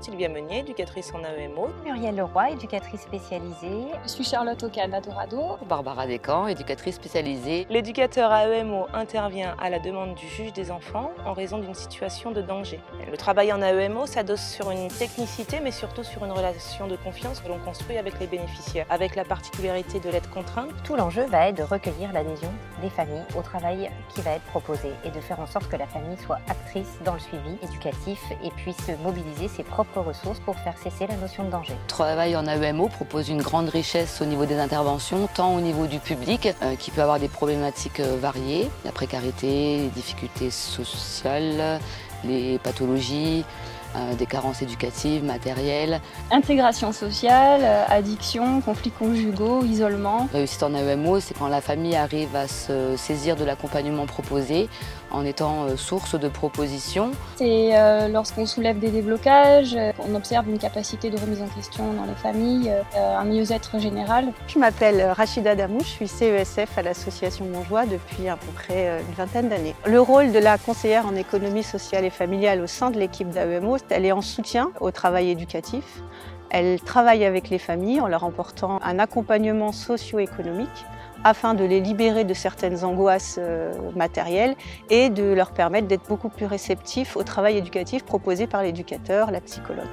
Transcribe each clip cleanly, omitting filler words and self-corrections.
Sylvia Meunier, éducatrice en AEMO. Muriel Leroy, éducatrice spécialisée. Je suis Charlotte Ocana-Dorado. Barbara Descamps, éducatrice spécialisée. L'éducateur AEMO intervient à la demande du juge des enfants en raison d'une situation de danger. Le travail en AEMO s'adosse sur une technicité mais surtout sur une relation de confiance que l'on construit avec les bénéficiaires. Avec la particularité de l'aide contrainte. Tout l'enjeu va être de recueillir l'adhésion des familles au travail qui va être proposé et de faire en sorte que la famille soit actrice dans le suivi éducatif et puisse mobiliser ses propres ressources pour faire cesser la notion de danger. Le travail en AEMO propose une grande richesse au niveau des interventions, tant au niveau du public qui peut avoir des problématiques variées, la précarité, les difficultés sociales, les pathologies, des carences éducatives, matérielles. Intégration sociale, addiction, conflits conjugaux, isolement. Réussite en AEMO, c'est quand la famille arrive à se saisir de l'accompagnement proposé en étant source de propositions. C'est lorsqu'on soulève des déblocages, on observe une capacité de remise en question dans les familles, un mieux-être général. Je m'appelle Rachida Damouche, je suis CESF à l'association Montjoie depuis à peu près une vingtaine d'années. Le rôle de la conseillère en économie sociale et familiale au sein de l'équipe d'AEMO, elle est en soutien au travail éducatif. Elle travaille avec les familles en leur apportant un accompagnement socio-économique afin de les libérer de certaines angoisses matérielles et de leur permettre d'être beaucoup plus réceptifs au travail éducatif proposé par l'éducateur, la psychologue.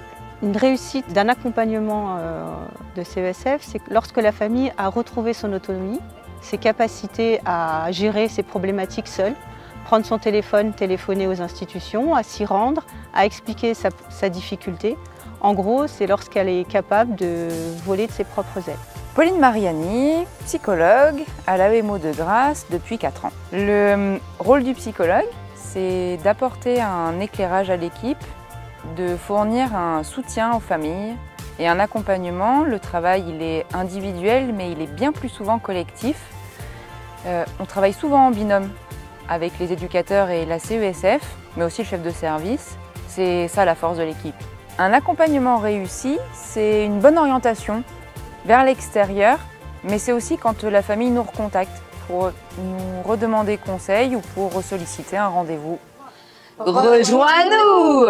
Une réussite d'un accompagnement de CESF, c'est que lorsque la famille a retrouvé son autonomie, ses capacités à gérer ses problématiques seule, prendre son téléphone, téléphoner aux institutions, à s'y rendre, à expliquer sa difficulté. En gros, c'est lorsqu'elle est capable de voler de ses propres ailes. Pauline Mariani, psychologue à l'AEMO de Grasse depuis 4 ans. Le rôle du psychologue, c'est d'apporter un éclairage à l'équipe, de fournir un soutien aux familles et un accompagnement. Le travail, il est individuel, mais il est bien plus souvent collectif. On travaille souvent en binôme avec les éducateurs et la CESF, mais aussi le chef de service. C'est ça la force de l'équipe. Un accompagnement réussi, c'est une bonne orientation vers l'extérieur, mais c'est aussi quand la famille nous recontacte pour nous redemander conseil ou pour solliciter un rendez-vous. Rejoins-nous!